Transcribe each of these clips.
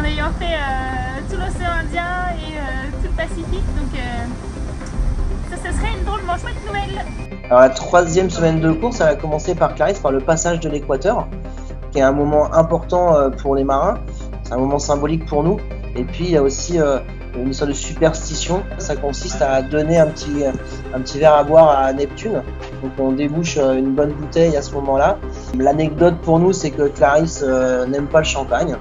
ayant fait tout l'océan Indien et tout le Pacifique. Donc ça serait une drôlement chouette nouvelle. Alors la troisième semaine de course, elle a commencé par Clarisse, par le passage de l'équateur, qui est un moment important pour les marins. C'est un moment symbolique pour nous. Et puis il y a aussi une sorte de superstition. Ça consiste à donner un petit verre à boire à Neptune. Donc on débouche une bonne bouteille à ce moment-là. L'anecdote pour nous, c'est que Clarisse n'aime pas le champagne.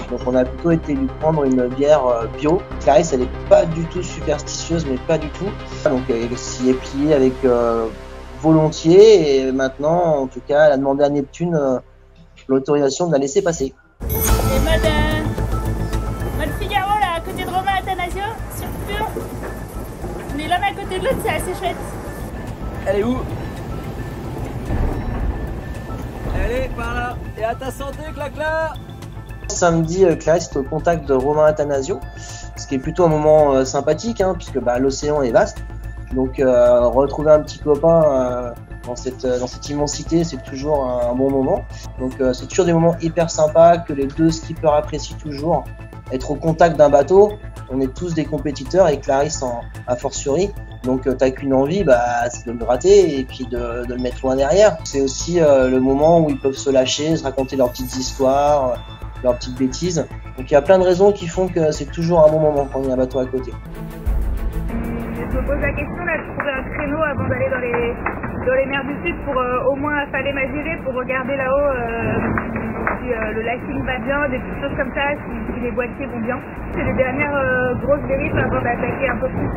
Donc on a plutôt été lui prendre une bière bio. Clarisse, elle n'est pas du tout superstitieuse, mais pas du tout. Donc elle s'y est pliée avec volontiers. Et maintenant, en tout cas, elle a demandé à Neptune l'autorisation de la laisser passer. C'est mode Figaro là, à côté de Romain Athanasio, sur Pur. On est l'un à côté de l'autre, c'est assez chouette. Elle est où? Elle est par là. Et à ta santé, Clacla. Samedi, Clarisse est au contact de Romain Athanasio, ce qui est plutôt un moment sympathique, hein, puisque l'océan est vaste. Donc retrouver un petit copain dans cette immensité, c'est toujours un bon moment. Donc c'est toujours des moments hyper sympas que les deux skippers apprécient toujours. Être au contact d'un bateau, on est tous des compétiteurs et Clarisse a fortiori. Donc t'as qu'une envie, c'est de le gratter et puis de le mettre loin derrière. C'est aussi le moment où ils peuvent se lâcher, se raconter leurs petites histoires, leurs petites bêtises. Donc il y a plein de raisons qui font que c'est toujours un bon moment quand il y a un bateau à côté. Je me pose la question là, de trouver un créneau avant d'aller dans les mers du Sud pour au moins affaler ma girée, pour regarder là-haut si le lacing va bien, des petites choses comme ça, si les boîtiers vont bien. C'est les dernières grosses dérives avant d'attaquer un peu plus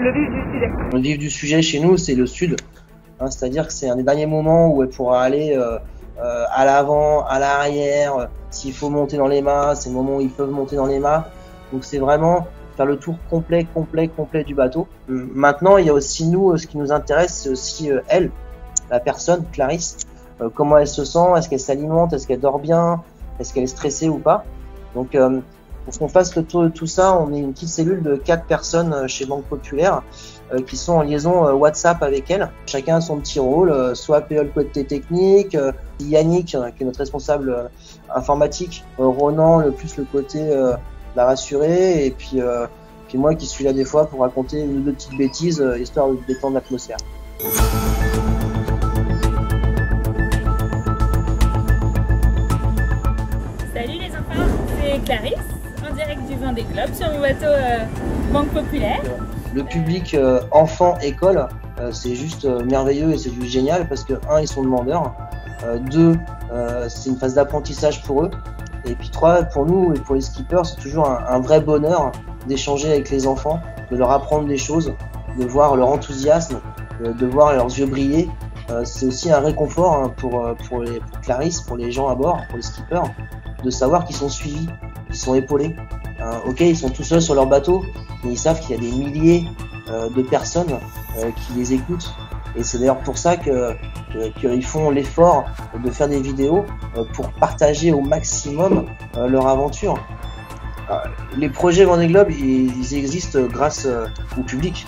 le vif du sujet. Le vif du sujet chez nous, c'est le sud. Hein, c'est-à-dire que c'est un des derniers moments où elle pourra aller à l'avant, à l'arrière. S'il faut monter dans les mâts, c'est le moment où ils peuvent monter dans les mâts. Donc c'est vraiment faire le tour complet du bateau. Maintenant, il y a aussi nous, ce qui nous intéresse, c'est aussi elle, la personne, Clarisse. Comment elle se sent, est-ce qu'elle s'alimente, est-ce qu'elle dort bien, est-ce qu'elle est stressée ou pas. Donc pour qu'on fasse le tour de tout ça, on est une petite cellule de 4 personnes chez Banque Populaire qui sont en liaison WhatsApp avec elle. Chacun a son petit rôle, soit PE le côté technique, Yannick qui est notre responsable informatique, Ronan le plus le côté la rassurer, et puis moi qui suis là des fois pour raconter une ou deux petites bêtises histoire de détendre l'atmosphère. Salut les enfants, c'est Clarisse, en direct du Vendée Globe sur mon bateau Banque Populaire. Le public enfant-école, c'est juste merveilleux et c'est juste génial parce que 1, ils sont demandeurs, 2, c'est une phase d'apprentissage pour eux, et puis 3, pour nous et pour les skippers, c'est toujours un vrai bonheur d'échanger avec les enfants, de leur apprendre des choses, de voir leur enthousiasme, de voir leurs yeux briller. C'est aussi un réconfort pour Clarisse, pour les gens à bord, pour les skippers, de savoir qu'ils sont suivis, qu'ils sont épaulés. Ok, ils sont tout seuls sur leur bateau, mais ils savent qu'il y a des milliers de personnes qui les écoutent. Et c'est d'ailleurs pour ça qu'ils font l'effort de faire des vidéos pour partager au maximum leur aventure. Les projets Vendée Globe, ils existent grâce au public.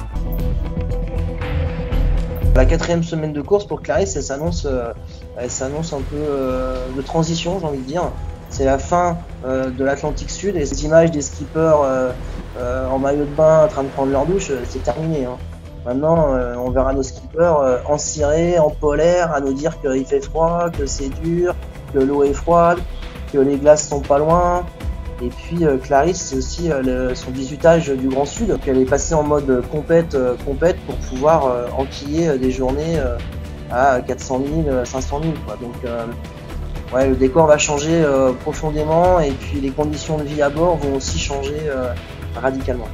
La 4e semaine de course pour Clarisse, elle s'annonce un peu de transition, j'ai envie de dire. C'est la fin de l'Atlantique Sud et ces images des skippers en maillot de bain en train de prendre leur douche, c'est terminé. Hein. Maintenant, on verra nos skippers en ciré, en polaire, à nous dire qu'il fait froid, que c'est dur, que l'eau est froide, que les glaces sont pas loin. Et puis Clarisse, c'est aussi son bisutage du Grand Sud. Donc, elle est passée en mode compète pour pouvoir enquiller des journées à 400 000, 500 000. Quoi. Donc ouais, le décor va changer profondément et puis les conditions de vie à bord vont aussi changer radicalement.